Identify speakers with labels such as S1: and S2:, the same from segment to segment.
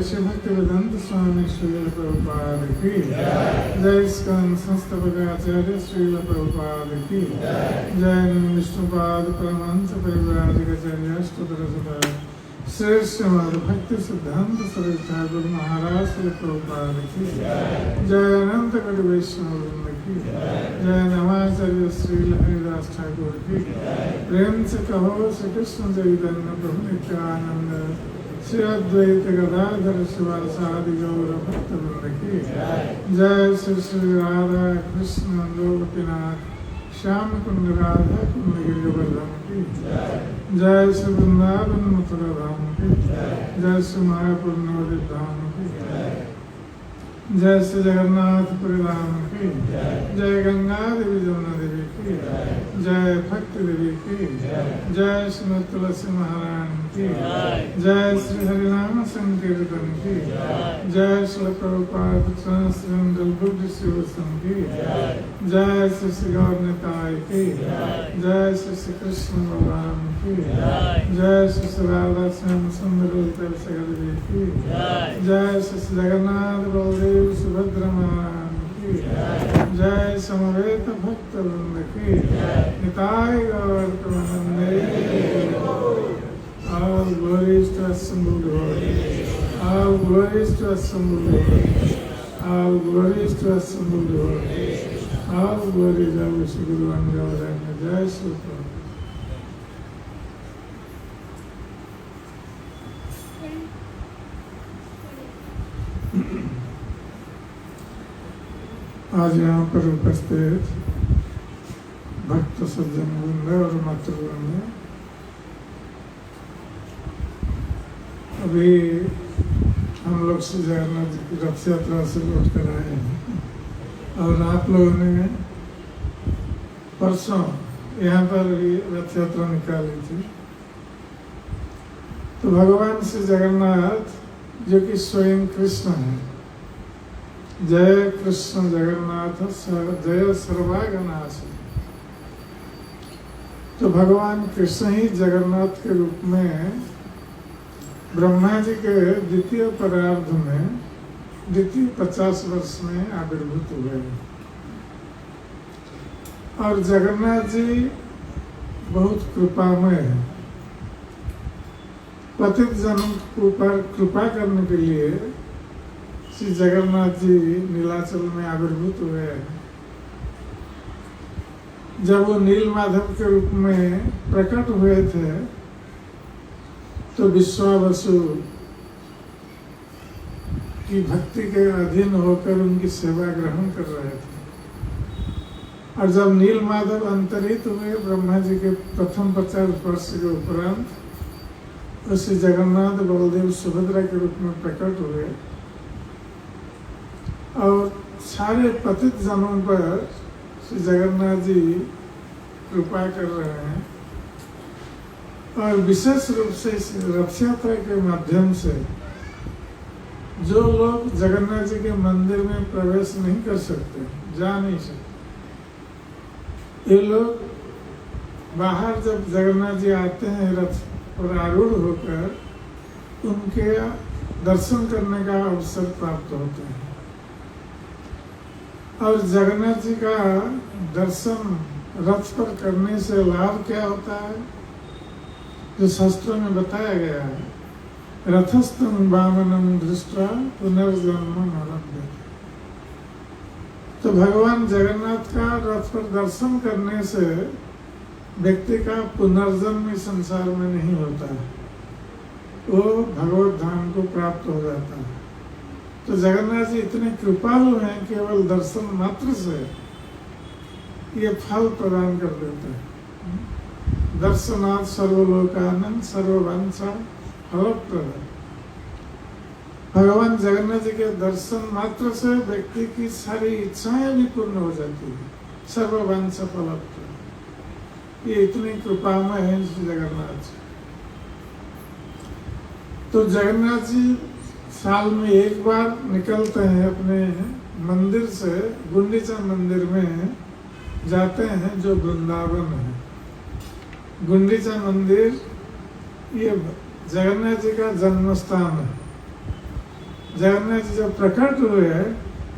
S1: श्री भक्तिवेदांत स्वामी श्रील प्रभुपाद की जय। इस्कॉन संस्थापकाचार्य श्रील प्रभुपाद की जय। विष्णुपाद परमहंस परिव्राजकाचार्य श्री श्रीमद् भक्ति सिद्धांत सरस्वती ठाकुर महाराज श्री प्रभुपाद की जय। अनंत कोटि वैष्णव वृंद की जय। नमाचार्य श्री हरिदास ठाकुर की प्रेम से कहो श्री कृष्ण चैतन्य प्रभु नित्यानंद श्री अद्वैत गदाधर शिवासादि गौर भक्तवृंद की जय। श्री श्री राधा कृष्ण गोपीनाथ श्याम कुंड राधा कुंड गिरिवर्धन की जय। श्री वृंदावन मथुरा धाम की जय। श्री मायापुर नवदीप धाम की जय। श्री जगन्नाथपुरी धाम की जय। गंगा देवी जमुना देवी की जय। भक्ति देवी की जय। श्री तुलसी महारानी की जय। श्री हरिनाम संकीर्तन की जय। श्री प्रभुपाद ट्रांसजेंडर बुद्धिस्ट की जय। श्री श्री गौर निताय की जय। श्री श्री कृष्ण भगवान की जय। श्री श्री राधा श्याम सुंदर देवी की जय। श्री श्री जगन्नाथ बलदेव सुभद्रा महाराज की जय। समवेत भक्त वृंद की निताय गौर प्रेमानंदे। All glories to assembled Lord. All glories to assembled Lord. All glories to assembled Lord. All glories of Shri Guru Angad. Jai Shri Prabhu. आज यहाँ पर उपस्थित भक्त सज्जन वृंद और मातृवृंद, अभी हम लोग श्री जगन्नाथ जी की रथ यात्रा से लौट कर आए हैं और आप लोगों ने परसों यहाँ पर भी रथ यात्रा निकाली थी। तो भगवान श्री जगन्नाथ जो कि स्वयं कृष्ण है, जय कृष्ण जगन्नाथ जय सर्वागनाश, तो भगवान कृष्ण ही जगन्नाथ के रूप में ब्रह्मा जी के द्वितीय परार्ध में द्वितीय 50 वर्ष में आविर्भूत हुए और जगन्नाथ जी बहुत कृपामय है। पतित जनों के ऊपर कृपा करने के लिए श्री जगन्नाथ जी नीलाचल में आविर्भूत हुए हैं। जब वो नील माधव के रूप में प्रकट हुए थे तो विश्वावसु की भक्ति के अधीन होकर उनकी सेवा ग्रहण कर रहे थे। और जब नील माधव अंतरित हुए ब्रह्मा जी के प्रथम 50 वर्ष के उपरांत, श्री जगन्नाथ बलदेव सुभद्रा के रूप में प्रकट हुए और सारे पतित जनों पर श्री जगन्नाथ जी कृपा कर रहे हैं। और विशेष रूप से इस रथ यात्रा के माध्यम से जो लोग जगन्नाथ जी के मंदिर में प्रवेश नहीं कर सकते, जा नहीं सकते, ये लोग बाहर जब जगन्नाथ जी आते हैं रथ पर आरूढ़ होकर, उनके दर्शन करने का अवसर प्राप्त होते हैं। और जगन्नाथ जी का दर्शन रथ पर करने से लाभ क्या होता है, जो शास्त्रों में बताया गया है, रथस्थं वामनं दृष्ट्वा पुनर्जन्म न लभ्यते। तो भगवान जगन्नाथ का रथ पर दर्शन करने से व्यक्ति का पुनर्जन्म इस संसार में नहीं होता है, वो भगवत धाम को प्राप्त हो जाता है। तो जगन्नाथ जी इतने कृपालु हैं, केवल दर्शन मात्र से ये फल प्रदान कर देते हैं। दर्शनाथ सर्वलोकानंद सर्ववंशा फलप्रद। भगवान जगन्नाथ जी के दर्शन मात्र से व्यक्ति की सारी इच्छाएं भी पूर्ण हो जाती है। सर्ववंश फलप्रद, ये इतनी कृपामय है श्री जगन्नाथ जी। तो जगन्नाथ जी साल में एक बार निकलते हैं अपने मंदिर से, गुंडीचा मंदिर में जाते हैं जो वृंदावन है। गुंडीचा मंदिर ये जगन्नाथ जी का जन्म स्थान है। जगन्नाथ जी जब प्रकट हुए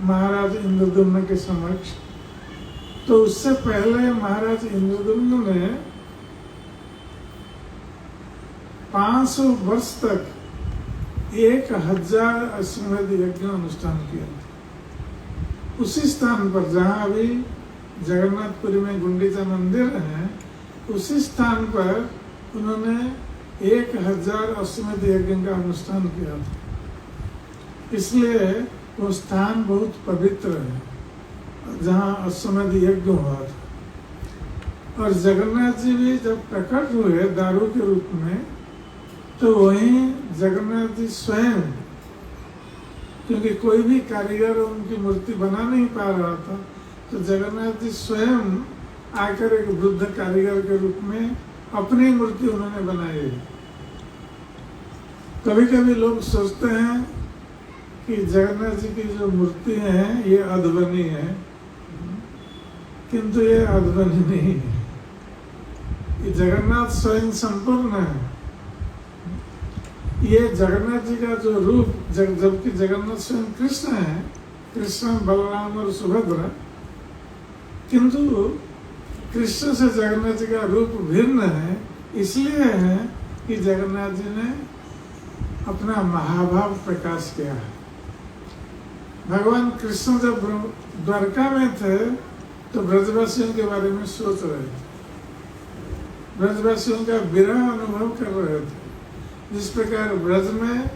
S1: महाराज इंद्रद्युम्न के समक्ष, तो उससे पहले महाराज इंद्रद्युम्न ने 500 वर्ष तक 1000 अश्वमेध यज्ञ अनुष्ठान किया। उसी स्थान पर जहाँ अभी जगन्नाथपुरी में गुंडीचा मंदिर है, उसी स्थान पर उन्होंने 1000 अश्वमेध यज्ञ का अनुष्ठान किया था। इसलिए वो स्थान बहुत पवित्र है जहाँ अश्वमेध यज्ञ हुआ था। और जगन्नाथ जी भी जब प्रकट हुए दारू के रूप में, तो वहीं जगन्नाथ जी स्वयं, क्योंकि कोई भी कारीगर उनकी मूर्ति बना नहीं पा रहा था, तो जगन्नाथ जी स्वयं आकर एक वृद्ध कारीगर के रूप में अपनी मूर्ति उन्होंने बनाई है। कभी कभी लोग सोचते हैं कि जगन्नाथ जी की जो मूर्ति है ये अधबनी है, किंतु ये अधबनी नहीं है। ये जगन्नाथ स्वयं संपूर्ण है। ये जगन्नाथ जी का जो रूप, जबकि जगन्नाथ स्वयं कृष्ण है, कृष्ण बलराम और सुभद्रा, किंतु कृष्ण से जगन्नाथ जी का रूप भिन्न है। इसलिए है कि जगन्नाथ जी ने अपना महाभाव प्रकाश किया है। भगवान कृष्ण जब द्वारका में थे तो ब्रजवासियों के बारे में सोच रहे थे, ब्रजवासियों का विरह अनुभव कर रहे थे। जिस प्रकार ब्रज में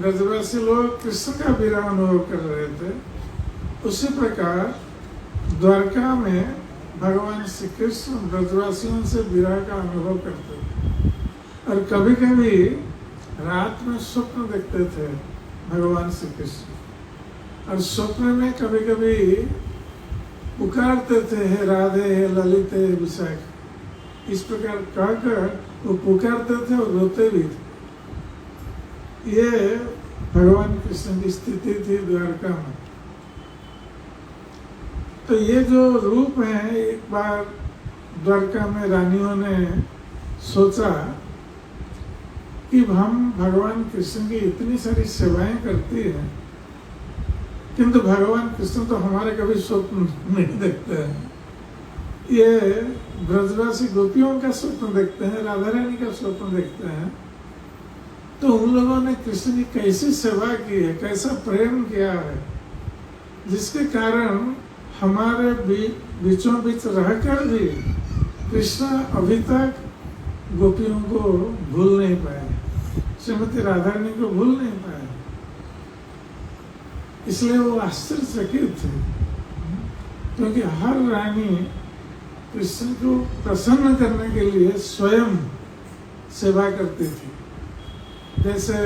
S1: ब्रजवासी लोग कृष्ण का विरह अनुभव कर रहे थे, उसी प्रकार द्वारका में भगवान श्री कृष्ण ब्रजवासियों से विरह का अनुभव करते थे। और कभी कभी रात में स्वप्न देखते थे भगवान श्री कृष्ण, और स्वप्न में कभी कभी पुकारते थे, हे राधे, हे ललित, हे विशाख। इस प्रकार कहकर वो पुकारते थे और रोते भी थे। ये भगवान कृष्ण की स्थिति थी द्वारका में। तो ये जो रूप है, एक बार द्वारका में रानियों ने सोचा कि हम भगवान कृष्ण की इतनी सारी सेवाएं करती हैं, किंतु भगवान कृष्ण तो हमारे कभी स्वप्न नहीं देखते हैं। ये ब्रजवासी गोपियों का स्वप्न देखते हैं, राधा रानी का स्वप्न देखते हैं। तो उन लोगों ने कृष्ण की कैसी सेवा की है, कैसा प्रेम किया है, जिसके कारण हमारे बीचों बीच रहकर भी कृष्ण अभी तक गोपियों को भूल नहीं पाए, श्रीमती राधा रानी को भूल नहीं पाए। इसलिए वो आश्चर्यचकित थे, क्योंकि हर रानी कृष्ण को प्रसन्न करने के लिए स्वयं सेवा करती थी। जैसे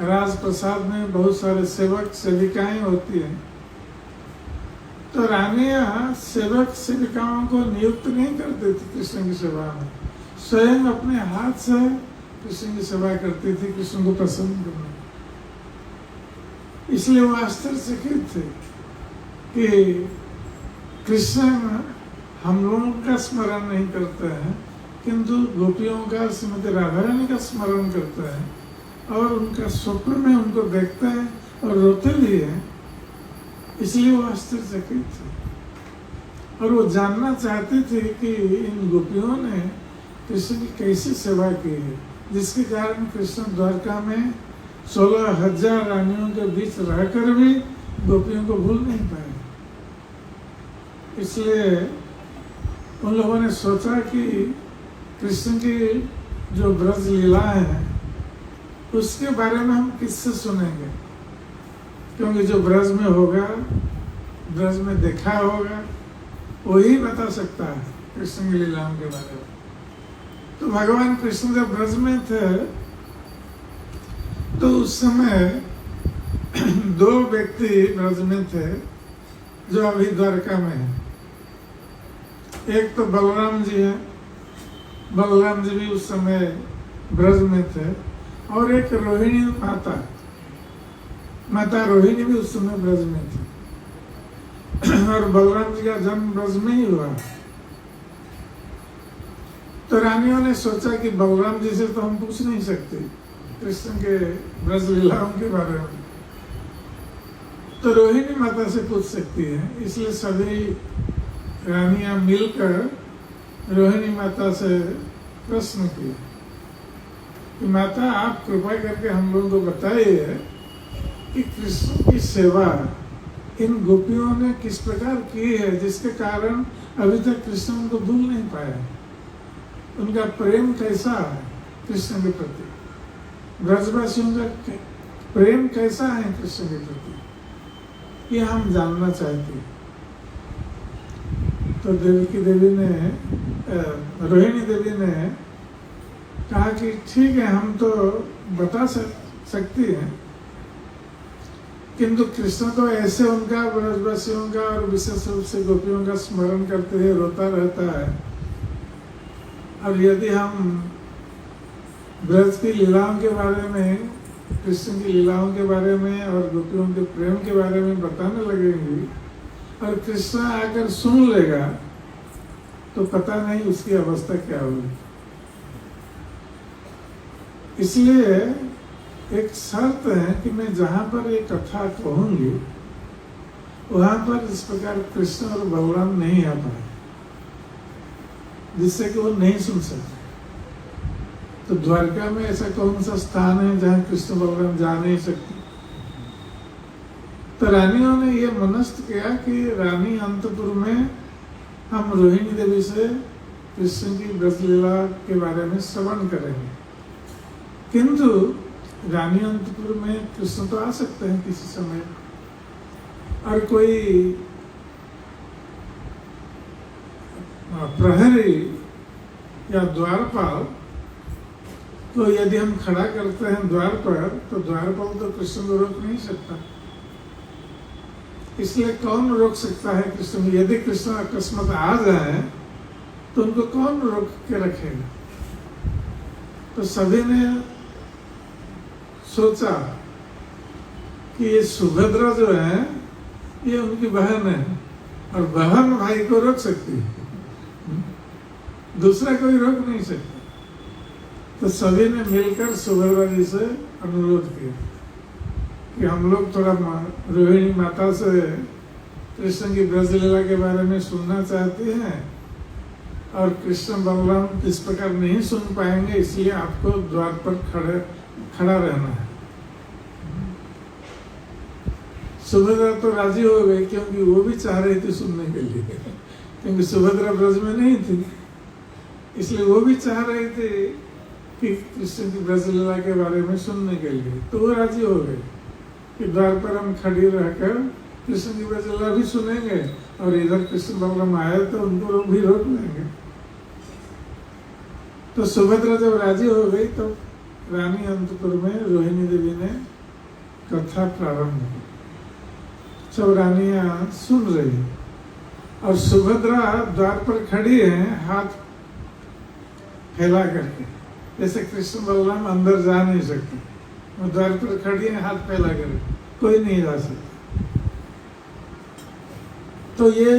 S1: राजप्रसाद में बहुत सारे सेवक सेविकाएं होती हैं, तो रानियां सेवक सेविकाओं को नियुक्त नहीं करती थी कृष्ण की सेवा में, स्वयं अपने हाथ से कृष्ण की सेवा करती थी, कृष्ण को प्रसन्न करने। इसलिए वो आश्चर्यचकित थे कि कृष्ण हम लोगों का स्मरण नहीं करते हैं, किंतु गोपियों का, श्रीमती राधा रानी का स्मरण करते हैं और उनका स्वप्न में उनको देखते हैं और रोते भी हैं। इसलिए वो आश्चर्यचकित थे और वो जानना चाहती थी कि इन गोपियों ने कृष्ण की कैसी सेवा की है, जिसके कारण कृष्ण द्वारका में 16,000 रानियों के बीच रहकर भी गोपियों को भूल नहीं पाए। इसलिए उन लोगों ने सोचा कि कृष्ण की जो ब्रज लीलाएं हैं उसके बारे में हम किससे सुनेंगे, क्योंकि जो ब्रज में होगा, ब्रज में देखा होगा, वही बता सकता है कृष्ण की लीलाओं के बारे में। तो भगवान कृष्ण जब ब्रज में थे तो उस समय 2 व्यक्ति ब्रज में थे जो अभी द्वारका में है। एक तो बलराम जी हैं, बलराम जी भी उस समय ब्रज में थे, और एक रोहिणी माता रोहिणी भी उस समय ब्रज में थी और बलराम जी का जन्म ब्रज में ही हुआ। तो रानियों ने सोचा कि बलराम जी से तो हम पूछ नहीं सकते कृष्ण के ब्रज लीलाओं के बारे में, तो रोहिणी माता से पूछ सकती है। इसलिए सभी रानियां मिलकर रोहिणी माता से प्रश्न किए कि माता आप कृपा करके हम लोगों को बताइए कि कृष्ण की सेवा इन गोपियों ने किस प्रकार की है जिसके कारण अभी तक कृष्ण उनको भूल नहीं पाया। उनका प्रेम कैसा है कृष्ण के प्रति, ब्रजवासियों का प्रेम कैसा है कृष्ण के प्रति, ये हम जानना चाहते हैं। तो रोहिणी देवी ने कहा कि ठीक है, हम तो बता सकती हैं, किंतु कृष्ण तो ऐसे उनका ब्रजवासियों का और विशेष रूप से गोपियों का स्मरण करते हुए रोता रहता है, और यदि हम ब्रज की लीलाओं के बारे में, कृष्ण की लीलाओं के बारे में और गोपियों के प्रेम के बारे में बताने लगेंगे और कृष्ण आकर सुन लेगा तो पता नहीं उसकी अवस्था क्या होगी। इसलिए एक शर्त है कि मैं जहां पर ये कथा कहूंगी वहां पर इस प्रकार कृष्ण और बलराम नहीं आ पाए, जिससे कि वो नहीं सुन सकते। तो द्वारका में ऐसा कौन सा स्थान है जहां कृष्ण बलराम जा नहीं सकते? तो रानियों ने यह मनस्थ किया कि रानी अंतपुर में हम रोहिणी देवी से कृष्ण की ब्रजलीला के बारे में श्रवण करेंगे। किंतु रानी अंतपुर में कृष्ण तो आ सकते हैं किसी समय, और कोई प्रहरी या द्वारपाल तो यदि हम खड़ा करते हैं द्वार पर, तो द्वारपाल तो कृष्ण को रोक नहीं सकता। इसलिए कौन रोक सकता है कृष्ण को? यदि कृष्ण अकस्मात आ जाए तो उनको कौन रोक के रखेगा? तो सभी ने सोचा कि ये सुभद्रा जो है ये उनकी बहन है, और बहन भाई को रोक सकती है, दूसरा कोई रोक नहीं सकता। तो सभी ने मिलकर सुभद्रा जी से अनुरोध किया कि हम लोग थोड़ा रोहिणी माता से कृष्ण की ब्रजलीला के बारे में सुनना चाहते हैं, और कृष्ण बलराम इस प्रकार नहीं सुन पाएंगे, इसलिए आपको द्वार पर खड़ा रहना है। सुभद्रा तो राजी हो गई, क्योंकि वो भी चाह रही थी सुनने के लिए, क्योंकि सुभद्रा ब्रज में नहीं थी, इसलिए वो भी चाह रही थी कि कृष्ण की ब्रजलीला के बारे में सुनने के लिए। तो वो राजी हो गए कि द्वार पर हम खड़ी रहकर कृष्ण की ब्रजलीला भी सुनेंगे, और इधर कृष्ण बलराम आए तो उनको भी रोक लेंगे। तो सुभद्रा जब राजी हो गई तो रानी अंतपुर में रोहिणी देवी ने कथा प्रारंभ की। सब रानियां सुन रही, और सुभद्रा द्वार पर खड़ी है हाथ फैला करके, जैसे कृष्ण बलराम अंदर जा नहीं सकते, वो द्वार पर खड़ी है हाथ फैला करके, कोई नहीं जा सकता। तो ये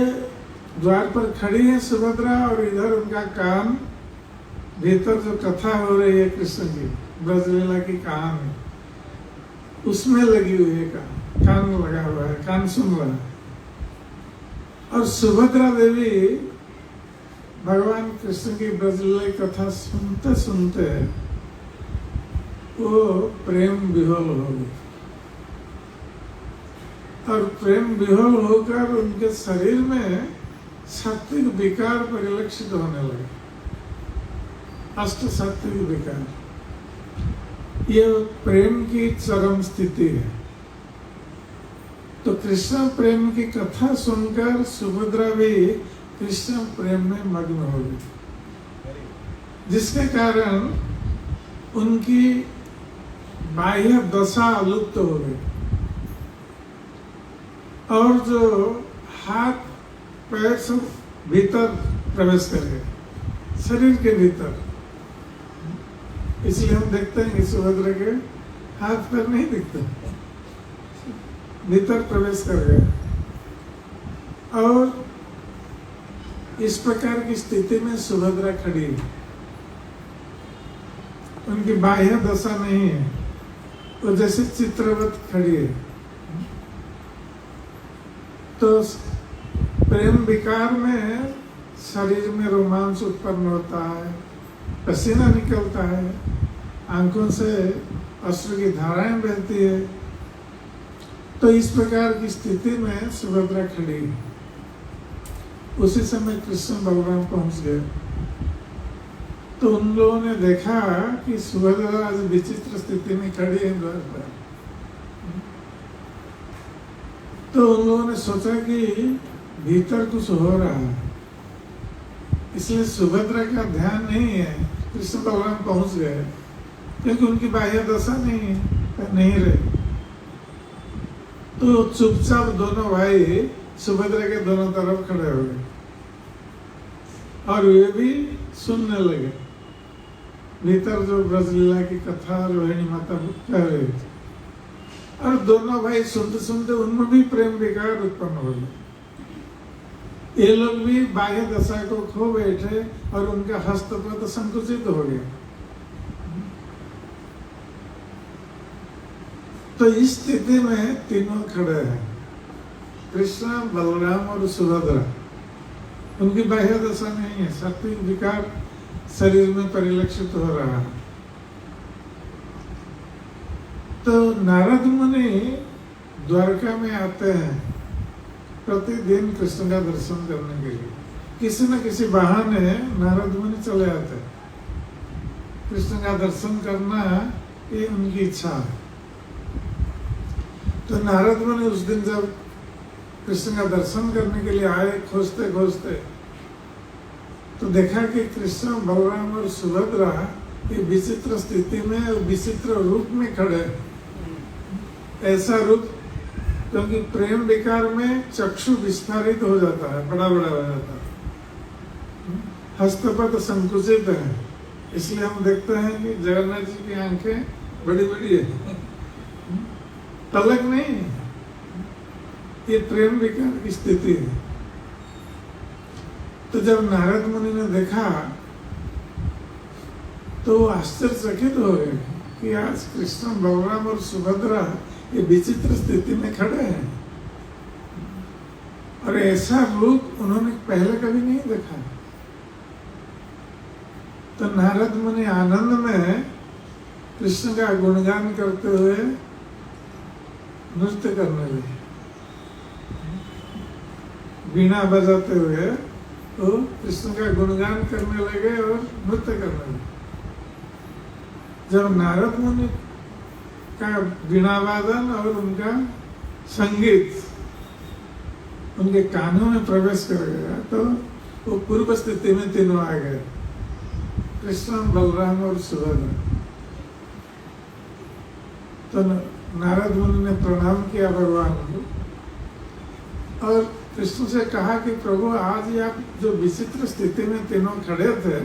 S1: द्वार पर खड़ी है सुभद्रा, और इधर उनका कान, भीतर जो कथा हो रही है कृष्ण की ब्रजलीला की कहानी, उसमें लगी हुई है, कान लगा हुआ है, कान सुन रहा है। और सुभद्रा देवी भगवान कृष्ण की ब्रजलीला कथा सुनते सुनते वो प्रेम विह्वल हो गई, और प्रेम विह्वल होकर उनके शरीर में सात्विक विकार परिलक्षित होने लगे। अष्ट सात्विक विकार, ये प्रेम की चरम स्थिति है। तो कृष्ण प्रेम की कथा सुनकर सुभद्रा भी कृष्ण प्रेम में मग्न हो गई, जिसके कारण उनकी बाह्य दशा लुप्त हो गई और जो हाथ पैर सब भीतर प्रवेश कर गए, शरीर के भीतर। इसलिए हम देखते हैं कि सुभद्रा के हाथ पैर नहीं दिखते, भीतर प्रवेश कर गए। और इस प्रकार की स्थिति में सुभद्रा खड़ी है, उनकी बाह्य दशा नहीं है, वो जैसे चित्रवत खड़ी है। तो प्रेम विकार में शरीर में रोमांच उत्पन्न होता है, पसीना निकलता है, आंखों से अश्रु की धाराएं बहती है। तो इस प्रकार की स्थिति में सुभद्रा खड़ी है। उसी समय कृष्ण बलराम पहुंच गए। तो उन लोगों ने देखा कि सुभद्रा आज विचित्र स्थिति में खड़ी है द्वार पर। तो उन लोगों ने सोचा कि भीतर कुछ हो रहा है, इसलिए सुभद्रा का ध्यान नहीं है। कृष्ण बलराम पहुंच गए क्योंकि उनकी बाह्य दशा नहीं रही। तो चुपचाप दोनों भाई सुभद्रा के दोनों तरफ खड़े हो गए और वे भी सुनने लगे भीतर जो ब्रजलीला की कथा रोहिणी माता कह रही थी। और दोनों भाई सुनते सुनते उनमें भी प्रेम विकार उत्पन्न हो गया। ये लोग भी बाह्य दशा को खो बैठे और उनका हस्तपद संकुचित हो गया। तो इस स्थिति में तीनों खड़े हैं, कृष्ण बलराम और सुभद्रा। उनकी बाह्य दशा नहीं है, सात्विक विकार शरीर में परिलक्षित हो रहा है। तो नारद मुनि द्वारका में आते हैं प्रतिदिन कृष्ण का दर्शन करने के लिए। किसी न किसी बहाने नारद मुनि चले आते हैं। कृष्ण का दर्शन करना ये उनकी इच्छा है। तो नारद मुनि उस दिन जब कृष्ण का दर्शन करने के लिए आए, खोजते खोजते, तो देखा कि कृष्ण बलराम और सुभद्रा ये विचित्र स्थिति में और विचित्र रूप में खड़े। ऐसा रूप क्योंकि प्रेम विकार में चक्षु विस्तारित हो जाता है, बड़ा बड़ा हो जाता है, हस्तपद संकुचित है। इसलिए हम देखते हैं कि जगन्नाथ जी की आंखें बड़ी बड़ी है, तलक नहीं। ये प्रेम विकार की स्थिति है। तो जब नारद मुनि ने देखा तो आश्चर्यचकित हो गए कि आज कृष्ण बलराम और सुभद्रा ये विचित्र स्थिति में खड़े हैं और ऐसा रूप उन्होंने पहले कभी नहीं देखा। तो नारद मुनि आनंद में कृष्ण का गुणगान करते हुए नृत्य करने लगे, वीणा बजाते हुए तो कृष्ण का गुणगान करने लगे और नृत्य करने लगे। जब नारद मुनि का वीणा वादन और उनका संगीत उनके कानों में प्रवेश कर गया तो वो पूर्व स्थिति में तीनों आ गए, कृष्ण बलराम और सुभद्रा। तो नारद मुनि ने प्रणाम किया भगवान को और कृष्ण से कहा कि प्रभु आज ये आप जो विचित्र स्थिति में तीनों खड़े थे,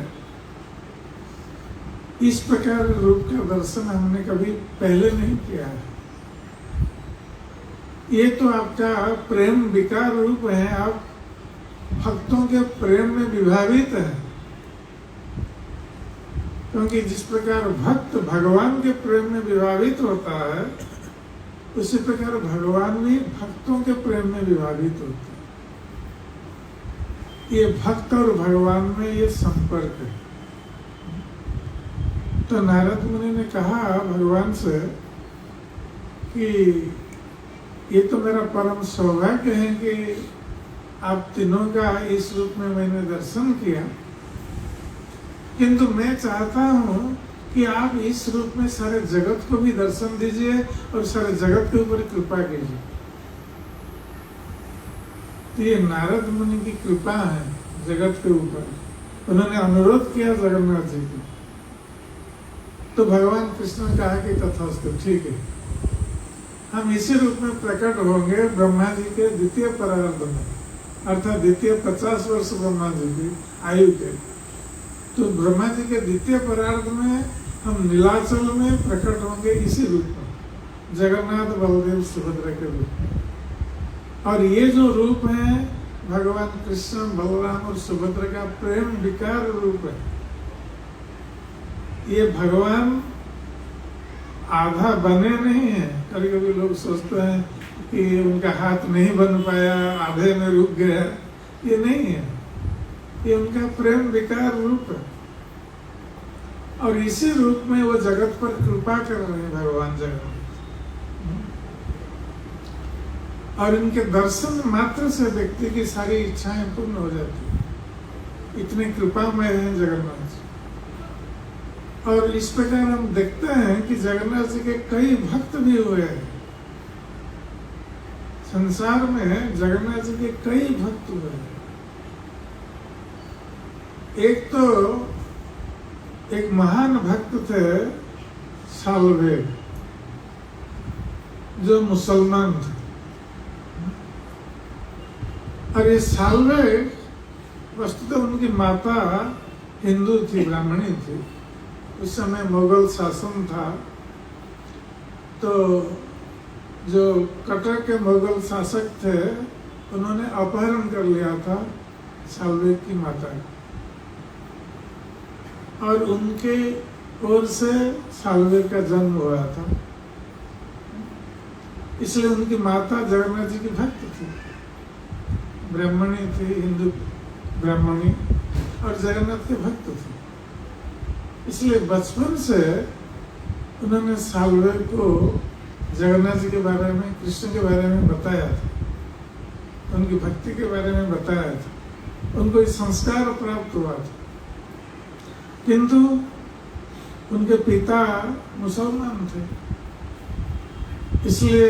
S1: इस प्रकार रूप का दर्शन हमने कभी पहले नहीं किया है। ये तो आपका प्रेम विकार रूप है, आप भक्तों के प्रेम में विभावित हैं। क्योंकि जिस प्रकार भक्त भगवान के प्रेम में विभावित होता है, उसी प्रकार भगवान भी भक्तों के प्रेम में विभावित होते हैं। ये भक्त और भगवान में ये संपर्क है। तो नारद मुनि ने कहा भगवान से कि ये तो मेरा परम सौभाग्य है कि आप तीनों का इस रूप में मैंने दर्शन किया, किंतु मैं चाहता हूँ कि आप इस रूप में सारे जगत को भी दर्शन दीजिए और सारे जगत के ऊपर कृपा कीजिए। तो ये नारद मुनि की कृपा है जगत के ऊपर। उन्होंने अनुरोध किया जगन्नाथ जी को, तो भगवान कृष्ण ने कहा कि तथास्तु, ठीक है, हम इसी रूप में प्रकट होंगे ब्रह्मा जी के द्वितीय परार्ध में, अर्थात द्वितीय 50 वर्ष ब्रह्मा जी की आयु के। तो ब्रह्मा जी के द्वितीय परार्ध में हम नीलाचल में प्रकट होंगे इसी रूप में, जगन्नाथ बलदेव सुभद्रा के रूप में। और ये जो रूप है भगवान कृष्ण बलराम और सुभद्रा का प्रेम विकार रूप है। ये भगवान आधा बने नहीं है। कभी कभी लोग सोचते हैं कि उनका हाथ नहीं बन पाया, आधे में रुक गया। ये नहीं है, ये उनका प्रेम विकार रूप है। और इसी रूप में वो जगत पर कृपा कर रहे हैं भगवान जगन्नाथ। और इनके दर्शन मात्र से व्यक्ति की सारी इच्छाएं पूर्ण हो जाती है। इतने कृपामय हैं जगन्नाथ जी। और इस प्रकार हम देखते हैं कि जगन्नाथ जी के कई भक्त भी हुए हैं। संसार में जगन्नाथ जी के कई भक्त हुए हैं। एक महान भक्त थे साल्वे, जो मुसलमान थे। और ये साल्वे वस्तुतः उनकी माता हिंदू थी, ब्राह्मणी थी। उस समय मुगल शासन था, तो जो कटक के मुगल शासक थे उन्होंने अपहरण कर लिया था साल्वे की माता, और उनके ओर से साल्वे का जन्म हुआ था। इसलिए उनकी माता जगन्नाथ जी की भक्त थी, ब्राह्मणी थी, हिंदू ब्राह्मणी, और जगन्नाथ के भक्त थे। इसलिए बचपन से उन्होंने साल्वे को जगन्नाथ जी के बारे में, कृष्ण के बारे में बताया था, उनकी भक्ति के बारे में बताया था। उनको इस संस्कार प्राप्त हुआ था। किंतु उनके पिता मुसलमान थे, इसलिए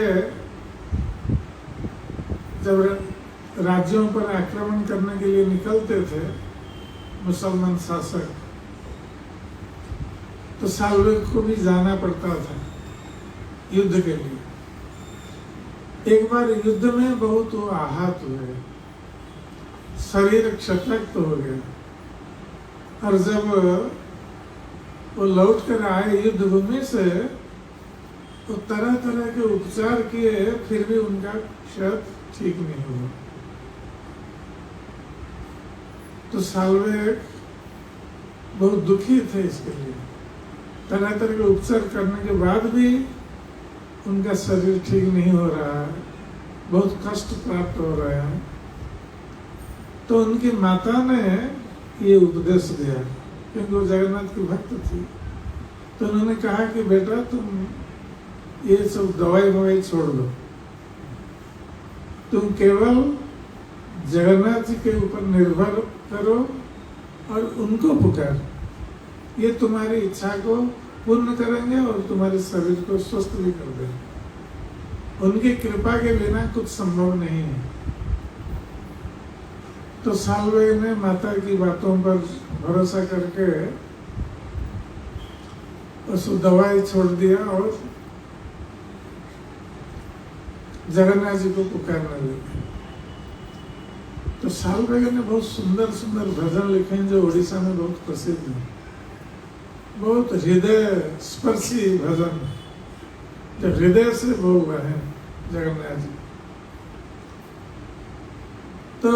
S1: जब राज्यों पर आक्रमण करने के लिए निकलते थे मुसलमान शासक, तो साल्वे को भी जाना पड़ता था युद्ध के लिए। एक बार युद्ध में बहुत वो आहत हुए, शरीर क्षतरक्त हो गया। और जब वो लौट कर आए युद्ध भूमि से, तो तरह तरह के उपचार किए, फिर भी उनका क्षत ठीक नहीं हुआ। तो साल्वे बहुत दुखी थे इसके लिए। तरह तरह के उपचार करने के बाद भी उनका शरीर ठीक नहीं हो रहा है, बहुत कष्ट प्राप्त हो रहा है। तो उनकी माता ने ये उपदेश दिया, क्योंकि वो जगन्नाथ की भक्त थी। तो उन्होंने कहा कि बेटा तुम ये सब दवाई छोड़ दो, तुम केवल जगन्नाथ जी के ऊपर निर्भर करो और उनको पुकार। ये तुम्हारी इच्छा को पूर्ण करेंगे और तुम्हारे शरीर को स्वस्थ भी कर देंगे। उनकी कृपा के बिना कुछ संभव नहीं है। तो साल्वे ने माता की बातों पर भरोसा करके उसको दवाई छोड़ दिया और जगन्नाथ जी को पुकारने लगे। तो साल्वे ने बहुत सुंदर सुंदर भजन लिखे हैं, जो उड़ीसा में बहुत प्रसिद्ध हैं। बहुत हृदय स्पर्शी भजन, जो हृदय से बोल रहे हैं जगन्नाथ जी। तो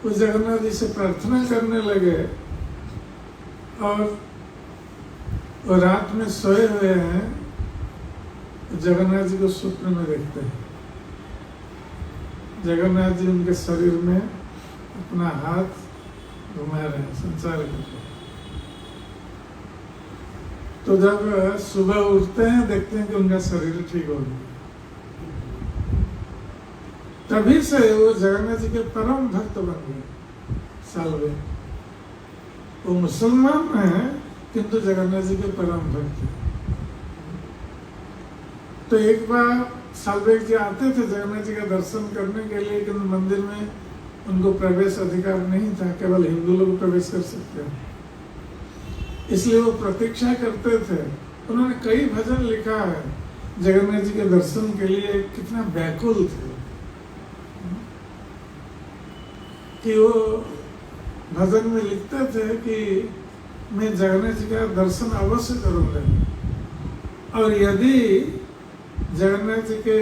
S1: वो जगन्नाथ जी से प्रार्थना करने लगे, और वो रात में सोए हुए हैं, जगन्नाथ जी को स्वप्न में देखते हैं। जगन्नाथ जी उनके शरीर में अपना हाथ घुमा रहे हैं, संचार कर रहे हैं। तो जब सुबह उठते हैं, देखते हैं कि उनका शरीर ठीक हो गया। तभी से वो जगन्नाथ जी के परम भक्त बन गए साल्वे। वो मुसलमान है किंतु जगन्नाथ जी के परम भक्त हैं। तो एक बार साल्वे जी आते थे जगन्नाथ जी का दर्शन करने के लिए, किंतु मंदिर में उनको प्रवेश अधिकार नहीं था, केवल हिंदू लोग प्रवेश कर सकते हैं। इसलिए वो प्रतीक्षा करते थे। उन्होंने कई भजन लिखा है जगन्नाथ जी के दर्शन के लिए, कितना व्याकुल थे कि वो भजन में लिखते थे कि मैं जगन्नाथ जी का दर्शन अवश्य करूंगा, और यदि जगन्नाथ जी के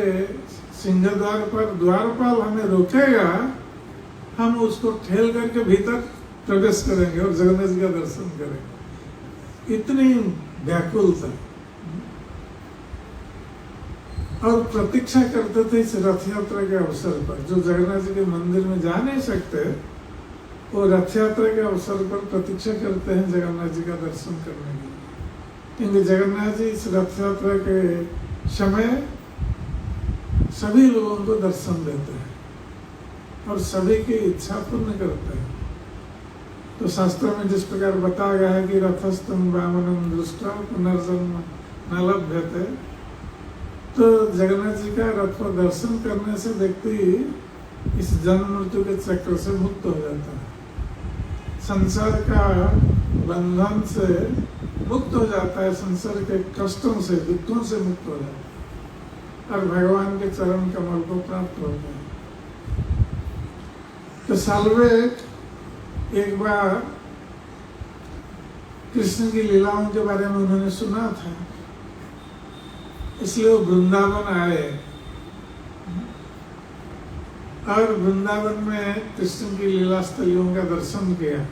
S1: सिंहद्वार पर द्वारपाल हमें रोकेगा, हम उसको ठेल करके भीतर प्रवेश करेंगे और जगन्नाथ जी का दर्शन करेंगे। इतनी व्याकुलता। और प्रतीक्षा करते थे इस रथ यात्रा के अवसर पर। जो जगन्नाथ जी के मंदिर में जा नहीं सकते, वो रथ यात्रा के अवसर पर प्रतीक्षा करते हैं जगन्नाथ जी का दर्शन करने के लिए, क्योंकि जगन्नाथ जी इस रथ यात्रा के समय सभी लोगों को दर्शन देते हैं और सभी की इच्छा पूर्ण करते हैं। तो शास्त्र में जिस प्रकार बताया गया है कि रथस्थं वामनं दृष्ट्वा पुनर्जन्म न लभ्यते, तो जगन्नाथ जी का रथ पर दर्शन करने से व्यक्ति इस जन्म मृत्यु के चक्र से मुक्त हो जाता है, संसार का बंधन से मुक्त हो जाता है, संसार के कष्टों से, दुखों से मुक्त हो जाता है और भगवान के चरण कमल को प्राप्त होता है। तो साल्वे एक बार कृष्ण की लीलाओं के बारे में उन्होंने सुना था, इसलिए वो वृंदावन आए और वृंदावन में कृष्ण की लीला स्थलियों का दर्शन किया,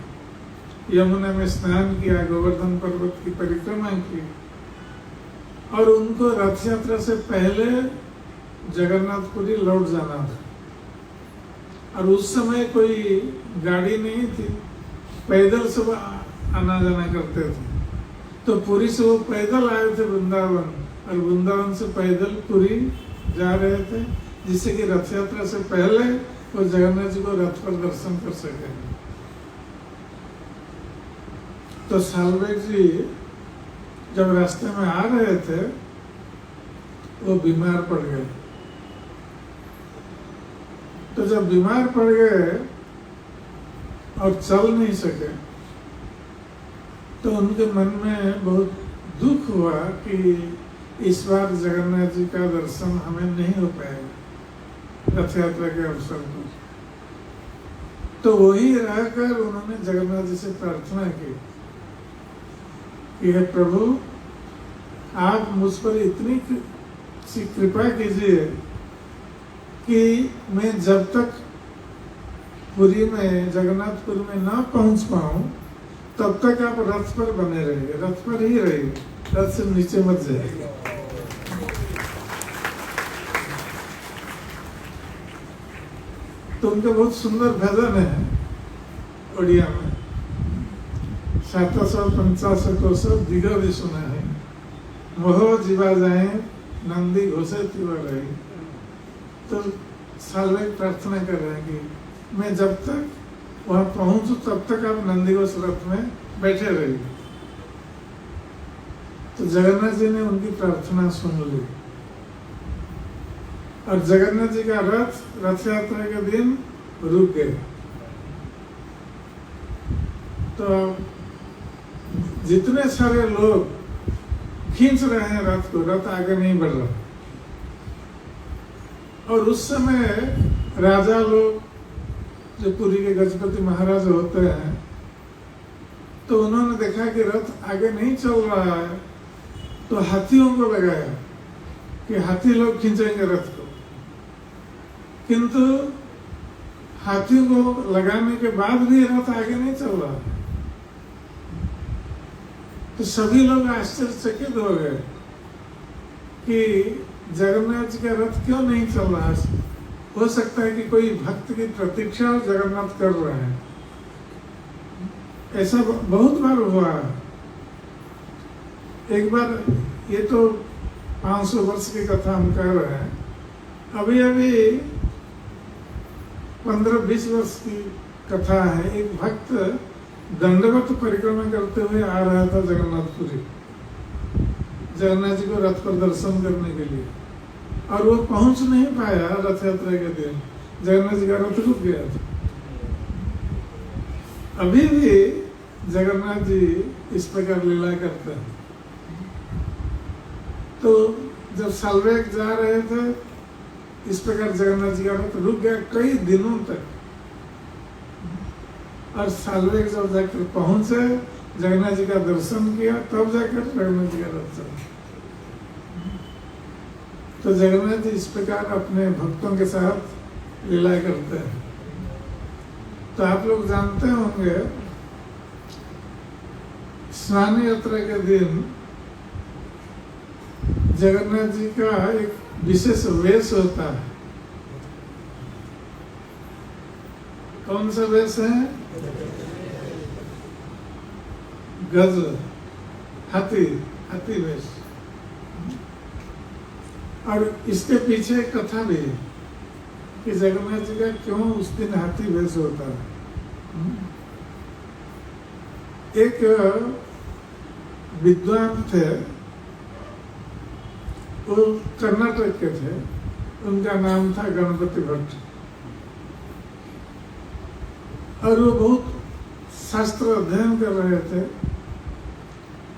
S1: यमुना में स्नान किया, गोवर्धन पर्वत की परिक्रमा की, और उनको रथ यात्रा से पहले जगन्नाथपुरी लौट जाना था। और उस समय कोई गाड़ी नहीं थी, पैदल सब आना जाना करते थे। तो पुरी से वो पैदल आए थे वृंदावन, और वृंदावन से पैदल पुरी जा रहे थे, जिससे कि रथ यात्रा से पहले वो जगन्नाथ जी को रथ पर दर्शन कर सके। तो साल्वे जी जब रास्ते में आ रहे थे, वो बीमार पड़ गए। तो जब बीमार पड़ गए और चल नहीं सके, तो उनके मन में बहुत दुख हुआ कि इस बार जगन्नाथ जी का दर्शन हमें नहीं हो पाएगा रथ यात्रा के अवसर पर। तो वही रहकर उन्होंने जगन्नाथ जी से प्रार्थना की कि हे प्रभु, आप मुझ पर इतनी सी कृपा कीजिए कि मैं जब तक पुरी में, जगन्नाथपुर में ना पहुंच पाऊं, तब तक आप रथ पर बने रहिए, रथ पर ही रहिए, रथ से नीचे मत जाइए। तो उनका बहुत सुंदर भजन है उड़िया में, 750 दिघा भी सुना है। मोह जीवा जाए नंदी घोषे तिवा रही। तो साल्वे प्रार्थना कर रहे हैं कि मैं जब तक वहां पहुंचू तब तक आप नंदीघोष रथ में बैठे रहिए। तो जगन्नाथ जी ने उनकी प्रार्थना सुन ली और जगन्नाथ जी का रथ यात्रा के दिन रुक गए। तो जितने सारे लोग खींच रहे हैं रथ को, रथ आगे नहीं बढ़ रहा। और उस समय राजा लोग, जो पुरी के गजपति महाराज होते हैं, तो उन्होंने देखा कि रथ आगे नहीं चल रहा है, तो हाथियों को लगाया कि हाथी लोग खींचेंगे रथ को। किंतु हाथियों को लगाने के बाद भी रथ आगे नहीं चल रहा। तो सभी लोग आश्चर्यचकित हो गए कि जगन्नाथ जी का रथ क्यों नहीं चल रहा है। हो सकता है कि कोई भक्त की प्रतीक्षा जगन्नाथ कर रहे हैं। ऐसा बहुत बार हुआ है। एक बार, ये तो 500 वर्ष की कथा हम कह रहे हैं, अभी अभी 15-20 वर्ष की कथा है। एक भक्त दंडवत परिक्रमा करते हुए आ रहा था जगन्नाथपुरी, जगन्नाथ जी को रथ पर दर्शन करने के लिए, और वो पहुंच नहीं पाया रथ यात्रा के दिन। जगन्नाथ जी का रथ रुक गया था। अभी भी जगन्नाथ जी इस प्रकार लीला करते हैं। तो जब सालवेग जा रहे थे, इस प्रकार जगन्नाथ जी का रथ रुक गया कई दिनों तक, और सालवेग जब जाकर पहुंचे, जगन्नाथ जी का दर्शन किया, तब जाकर जगन्नाथ जी का रथ चला। तो जगन्नाथ जी इस प्रकार अपने भक्तों के साथ लीला करते हैं। तो आप लोग जानते होंगे, स्नान यात्रा के दिन जगन्नाथ जी का एक विशेष वेश होता है। कौन सा वेश है? गज, हाथी वेश। और इसके पीछे एक कथा भी है कि जगन्नाथ जी का क्यों उस दिन हाथी वेश होता है। एक विद्वान थे, वो कर्नाटक के थे, उनका नाम था गणपति भट्ट, और वो बहुत शास्त्र अध्ययन कर रहे थे।